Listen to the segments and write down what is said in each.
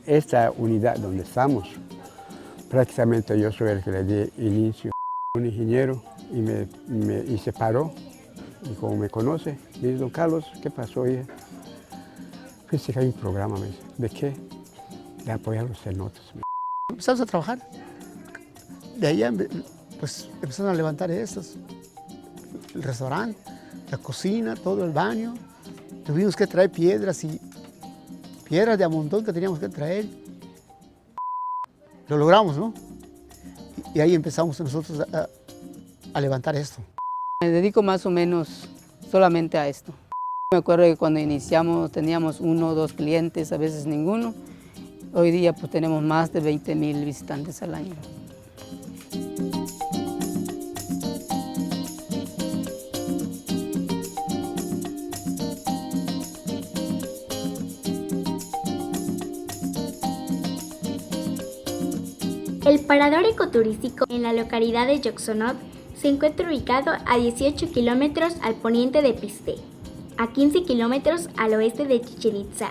esta unidad donde estamos, prácticamente yo soy el que le di inicio. Un ingeniero y se paró, y como me conoce, me dice, don Carlos, ¿qué pasó? Y dice que hay un programa, me dice, ¿de qué? De apoyar los cenotes. Empezamos a trabajar. De ahí pues empezaron a levantar estos, el restaurante, la cocina, todo el baño. Tuvimos que traer piedras de a montón que teníamos que traer. Lo logramos, ¿no? Y ahí empezamos nosotros a levantar esto. Me dedico más o menos solamente a esto. Me acuerdo que cuando iniciamos teníamos 1 o 2 clientes, a veces ninguno. Hoy día pues tenemos más de 20,000 visitantes al año. El parador ecoturístico en la localidad de Yoxonot se encuentra ubicado a 18 kilómetros al poniente de Piste, a 15 kilómetros al oeste de Chichén Itzá,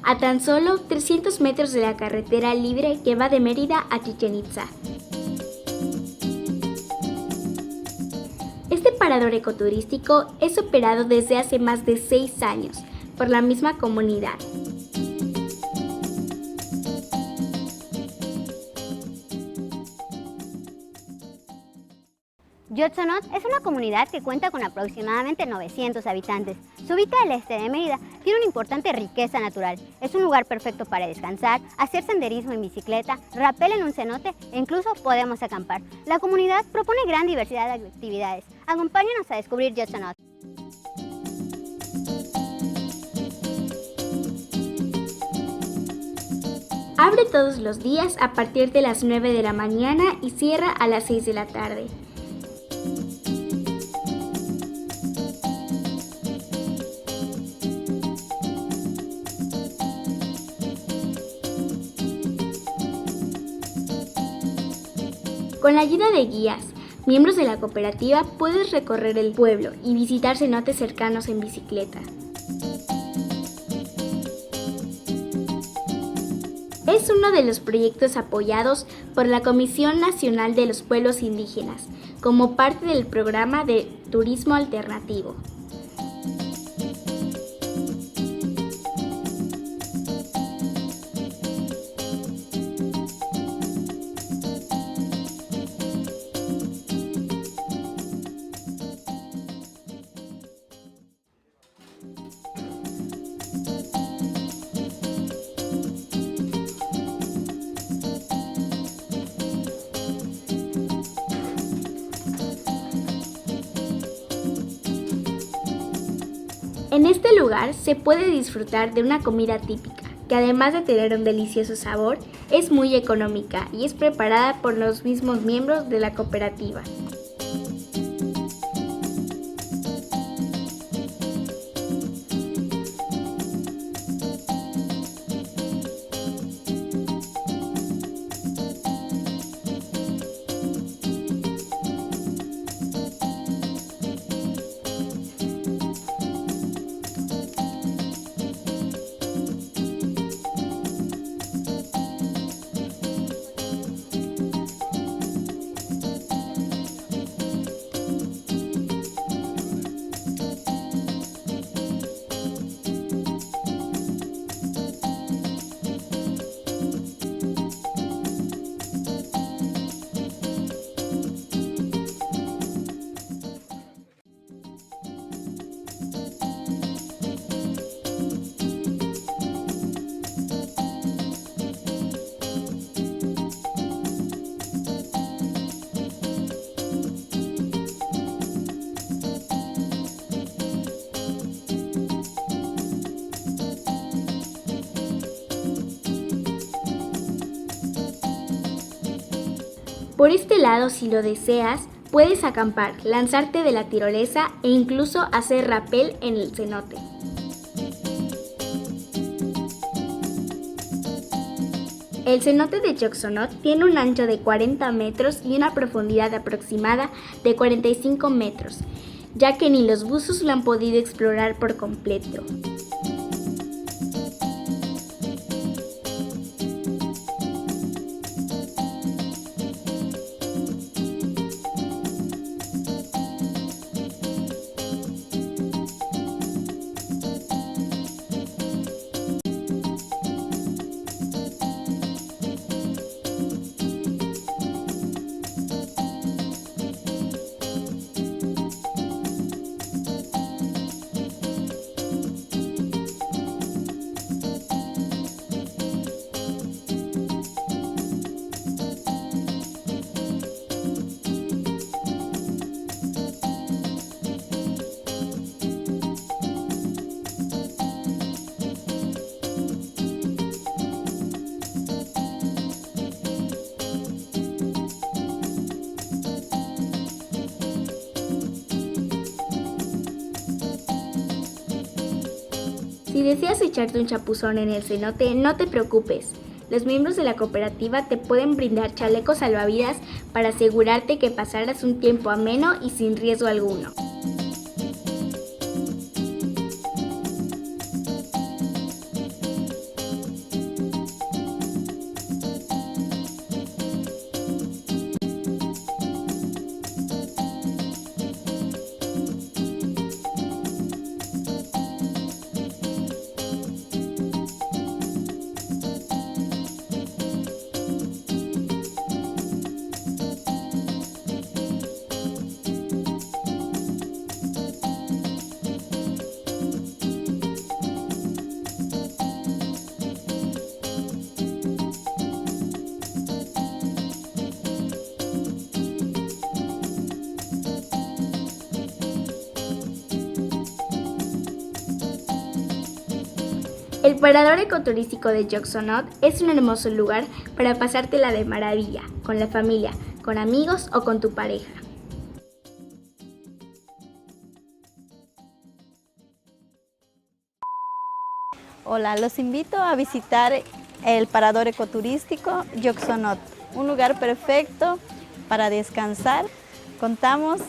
a tan solo 300 metros de la carretera libre que va de Mérida a Chichén Itzá. Este parador ecoturístico es operado desde hace más de 6 años por la misma comunidad. Yoxonot es una comunidad que cuenta con aproximadamente 900 habitantes. Se ubica al este de Mérida, tiene una importante riqueza natural. Es un lugar perfecto para descansar, hacer senderismo en bicicleta, rapel en un cenote e incluso podemos acampar. La comunidad propone gran diversidad de actividades. Acompáñanos a descubrir Yoxonot. Abre todos los días a partir de las 9 de la mañana y cierra a las 6 de la tarde. Con la ayuda de guías, miembros de la cooperativa, puedes recorrer el pueblo y visitar cenotes cercanos en bicicleta. Es uno de los proyectos apoyados por la Comisión Nacional de los Pueblos Indígenas, como parte del programa de Turismo Alternativo. En este lugar se puede disfrutar de una comida típica, que además de tener un delicioso sabor, es muy económica y es preparada por los mismos miembros de la cooperativa. Por este lado, si lo deseas, puedes acampar, lanzarte de la tirolesa e incluso hacer rapel en el cenote. El cenote de Yoxonot tiene un ancho de 40 metros y una profundidad aproximada de 45 metros, ya que ni los buzos lo han podido explorar por completo. Si deseas echarte un chapuzón en el cenote, no te preocupes. Los miembros de la cooperativa te pueden brindar chalecos salvavidas para asegurarte que pasarás un tiempo ameno y sin riesgo alguno. El parador ecoturístico de Yoxonot es un hermoso lugar para pasártela de maravilla, con la familia, con amigos o con tu pareja. Hola, los invito a visitar el parador ecoturístico Yoxonot, un lugar perfecto para descansar. Contamos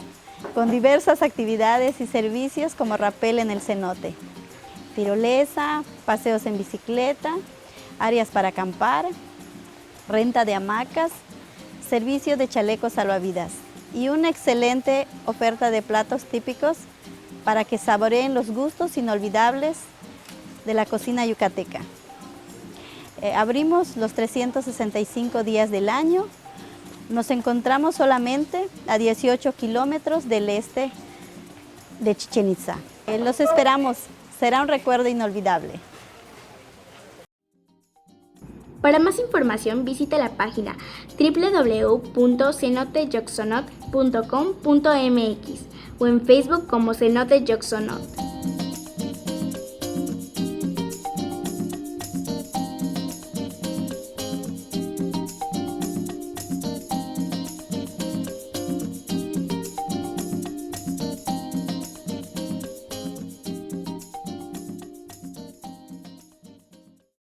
con diversas actividades y servicios como rapel en el cenote, tirolesa, paseos en bicicleta, áreas para acampar, renta de hamacas, servicio de chalecos salvavidas y una excelente oferta de platos típicos para que saboreen los gustos inolvidables de la cocina yucateca. Abrimos los 365 días del año. Nos encontramos solamente a 18 kilómetros del este de Chichén Itzá. Los esperamos. Será un recuerdo inolvidable. Para más información visita la página www.cenoteyoxonot.com.mx o en Facebook como Cenote Yoxonot.